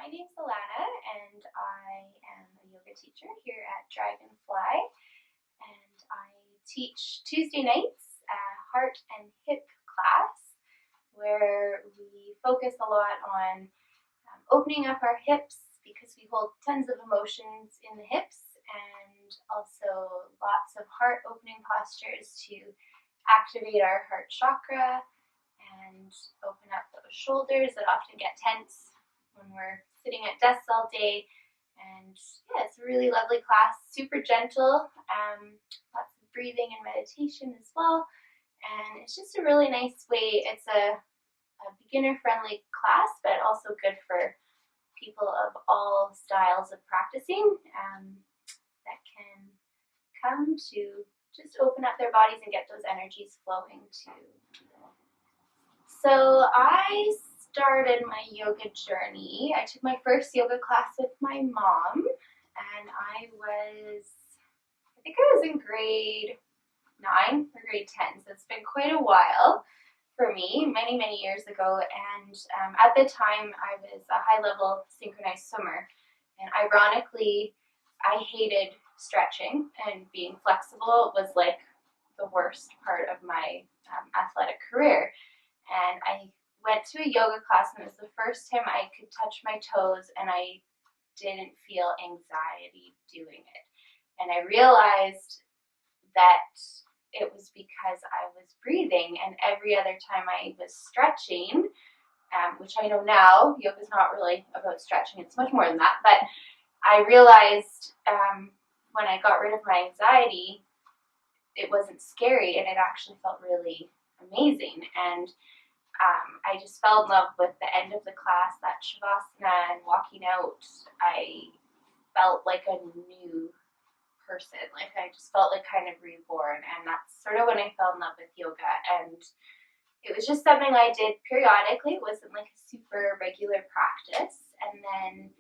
My name's Alanna, and I am a yoga teacher here at Dragonfly, and I teach Tuesday nights a heart and hip class where we focus a lot on opening up our hips because we hold tons of emotions in the hips, and also lots of heart opening postures to activate our heart chakra and open up those shoulders that often get tense when we're sitting at desks all day. And yeah, it's a really lovely class, super gentle, lots of breathing and meditation as well. And it's just a really nice way. It's a beginner-friendly class, but also good for people of all styles of practicing that can come to just open up their bodies and get those energies flowing too. So I started my yoga journey. I took my first yoga class with my mom, and I think I was in grade 9 or grade 10, so it's been quite a while for me, many, many years ago. And at the time, I was a high-level synchronized swimmer, and ironically, I hated stretching, and being flexible was like the worst part of my athletic career. And I went to a yoga class, and it was the first time I could touch my toes, and I didn't feel anxiety doing it. And I realized that it was because I was breathing, and every other time I was stretching, which I know now, yoga is not really about stretching, it's much more than that, but I realized when I got rid of my anxiety, it wasn't scary, and it actually felt really amazing. And I just fell in love with the end of the class, that shavasana, and walking out, I felt like a new person. Like I just felt like kind of reborn, and that's sort of when I fell in love with yoga. And it was just something I did periodically. It wasn't like a super regular practice. And then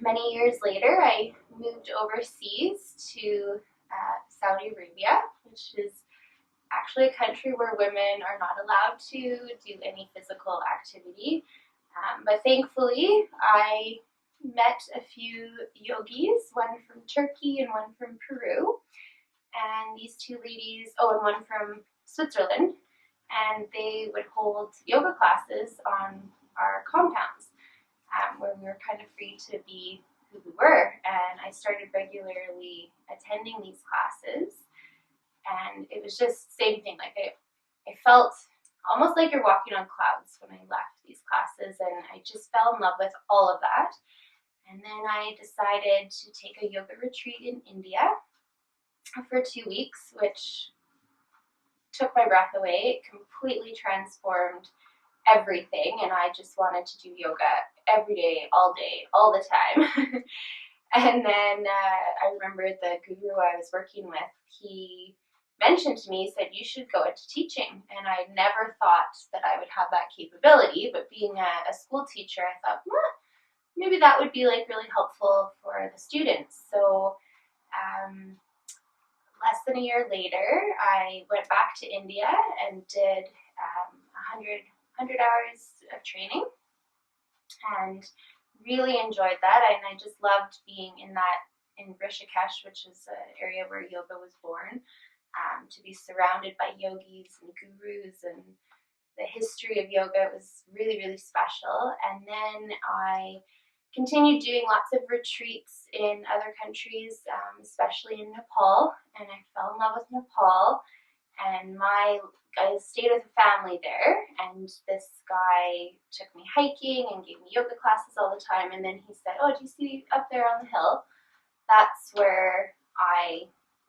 many years later, I moved overseas to Saudi Arabia, which is actually a country where women are not allowed to do any physical activity. But thankfully, I met a few yogis, one from Turkey and one from Peru. And these two ladies, and one from Switzerland, and they would hold yoga classes on our compounds where we were kind of free to be who we were. And I started regularly attending these classes. And it was just the same thing. Like I felt almost like you're walking on clouds when I left these classes, and I just fell in love with all of that. And then I decided to take a yoga retreat in India for 2 weeks, which took my breath away. It completely transformed everything, and I just wanted to do yoga every day, all the time. And then I remember the guru I was working with, he mentioned to me, he said, you should go into teaching. And I never thought that I would have that capability, but being a school teacher, I thought, maybe that would be like really helpful for the students. So less than a year later, I went back to India and did 100 hours of training, and really enjoyed that. And I just loved being in Rishikesh, which is an area where yoga was born. To be surrounded by yogis and gurus, and the history of yoga was really, really special. And then I continued doing lots of retreats in other countries, especially in Nepal, and I fell in love with Nepal. And I stayed with a family there, and this guy took me hiking and gave me yoga classes all the time. And then he said, do you see up there on the hill? That's where I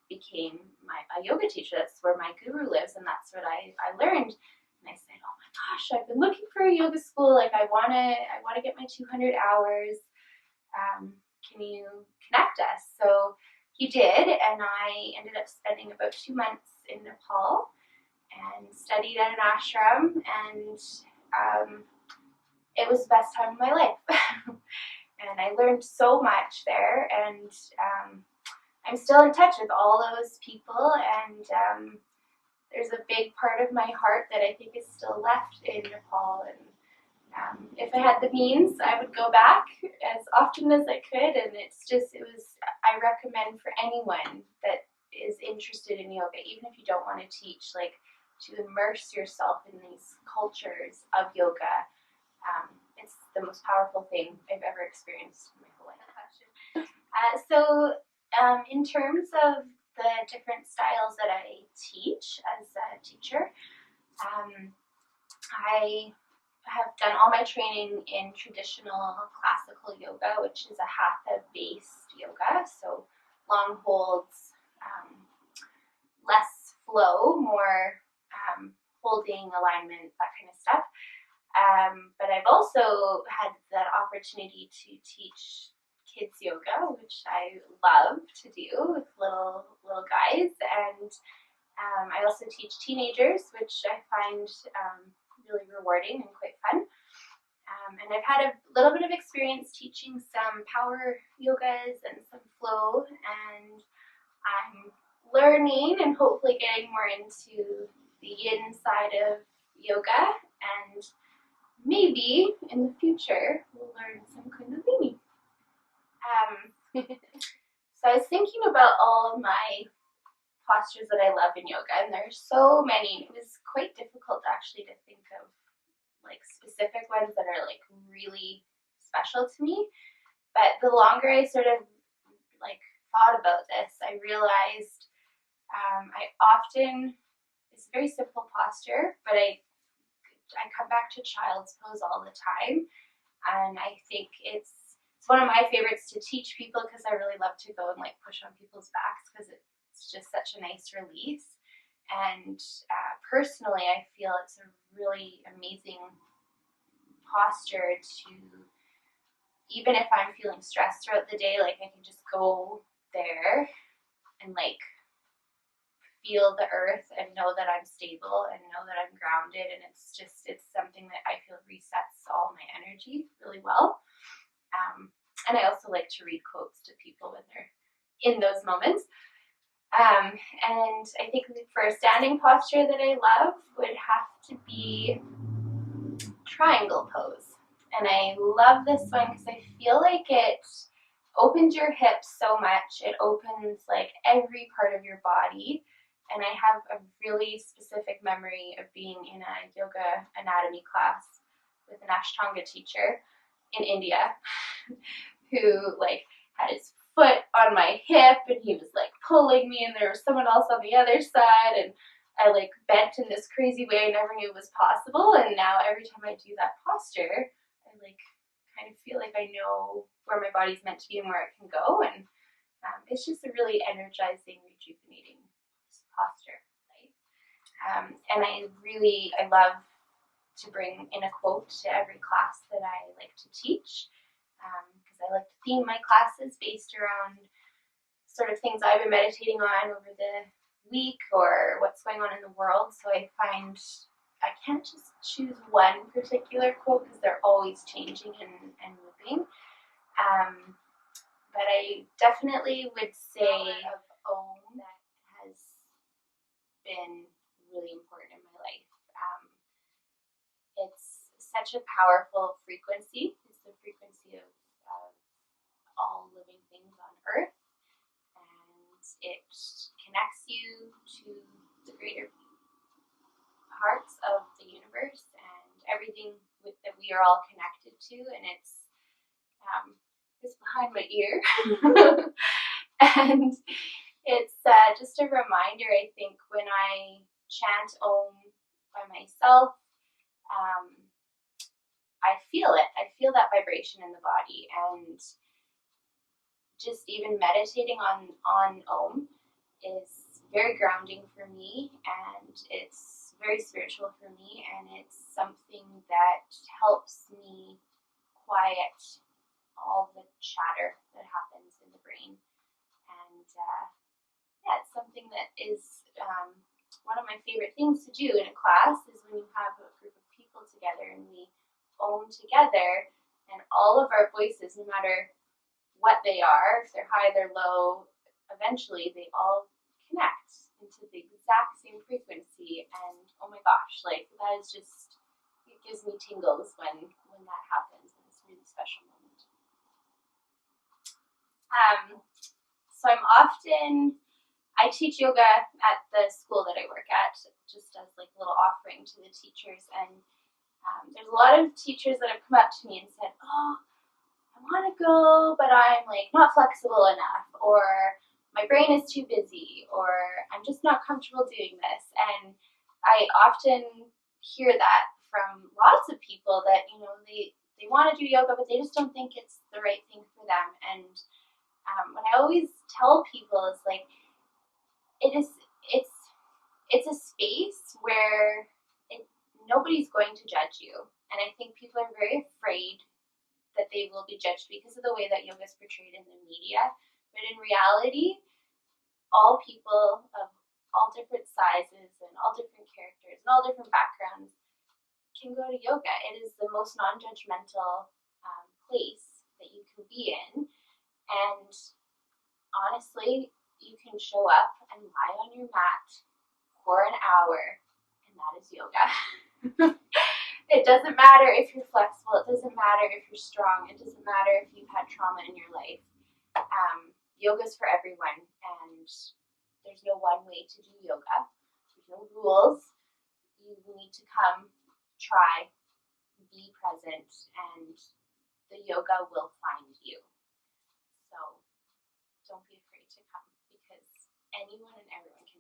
became a yoga teacher. That's where my guru lives, and that's what I learned. And I said, oh my gosh, I've been looking for a yoga school. Like I want to get my 200 hours. Can you connect us? So he did, and I ended up spending about 2 months in Nepal and studied at an ashram, and it was the best time of my life. And I learned so much there, and I'm still in touch with all those people, and there's a big part of my heart that I think is still left in Nepal, and If I had the means, I would go back as often as I could, and I recommend for anyone that is interested in yoga, even if you don't want to teach, like, to immerse yourself in these cultures of yoga. It's the most powerful thing I've ever experienced in my whole life. In terms of the different styles that I teach as a teacher, I have done all my training in traditional classical yoga, which is a hatha-based yoga, so long holds, less flow, more holding, alignment, that kind of stuff. But I've also had the opportunity to teach kids yoga, which I love to do with little guys, and I also teach teenagers, which I find really rewarding and quite fun. And I've had a little bit of experience teaching some power yogas and some flow, and I'm learning and hopefully getting more into the yin side of yoga, and maybe in the future we'll learn some kundalini. So I was thinking about all of my postures that I love in yoga, and there's so many. It was quite difficult actually to think of like specific ones that are like really special to me. But the longer I sort of like thought about this, I realized it's a very simple posture, but I come back to child's pose all the time, and I think it's one of my favorites to teach people because I really love to go and like push on people's backs because it's just such a nice release. And personally, I feel it's a really amazing posture to, even if I'm feeling stressed throughout the day, like I can just go there and like feel the earth and know that I'm stable and know that I'm grounded, and it's something that I feel resets all my energy really well. And I also like to read quotes to people when they're in those moments. And I think for a standing posture that I love would have to be triangle pose. And I love this one because I feel like it opens your hips so much. It opens like every part of your body. And I have a really specific memory of being in a yoga anatomy class with an Ashtanga teacher in India who like had his foot on my hip and he was like pulling me, and there was someone else on the other side, and I like bent in this crazy way I never knew was possible. And now every time I do that posture, I like kind of feel like I know where my body's meant to be and where it can go, and it's just a really energizing, rejuvenating posture, right? And I love to bring in a quote to every class that I like to teach, because I like to theme my classes based around sort of things I've been meditating on over the week or what's going on in the world. So I find I can't just choose one particular quote because they're always changing and moving. But I definitely would say of Om that has been really important in my life. It's such a powerful frequency. It's the frequency of all living things on Earth, and it connects you to the greater parts of the universe and everything that we are all connected to, and it's behind my ear. And it's just a reminder, I think, when I chant Om by myself, I feel it. I feel that vibration in the body, and just even meditating on Om is very grounding for me, and it's very spiritual for me, and it's something that helps me quiet all the chatter that happens in the brain. And it's something that is one of my favorite things to do in a class is when you have a group of people together and we Om together, and all of our voices, no matter what they are, if they're high, they're low, eventually they all connect into the exact same frequency. And oh my gosh, like that is just, gives me tingles when that happens, and it's a really special moment. So I teach yoga at the school that I work at, just as like a little offering to the teachers. And there's a lot of teachers that have come up to me and said, "Oh, I want to go, but I'm like not flexible enough, or my brain is too busy, or I'm just not comfortable doing this." And I often hear that from lots of people that, you know, they want to do yoga, but they just don't think it's the right thing for them. And what I always tell people is like, it's a space where nobody's going to judge you. And I think people are very afraid that they will be judged because of the way that yoga is portrayed in the media. But in reality, all people of all different sizes and all different characters and all different backgrounds can go to yoga. It is the most non-judgmental place that you can be in. And honestly, you can show up and lie on your mat for an hour, and that is yoga. It doesn't matter if you're flexible. It doesn't matter if you're strong. It doesn't matter if you've had trauma in your life. Yoga's for everyone, and there's no one way to do yoga. There's no rules. You need to come, try, be present, and the yoga will find you. So don't be afraid to come, because anyone and everyone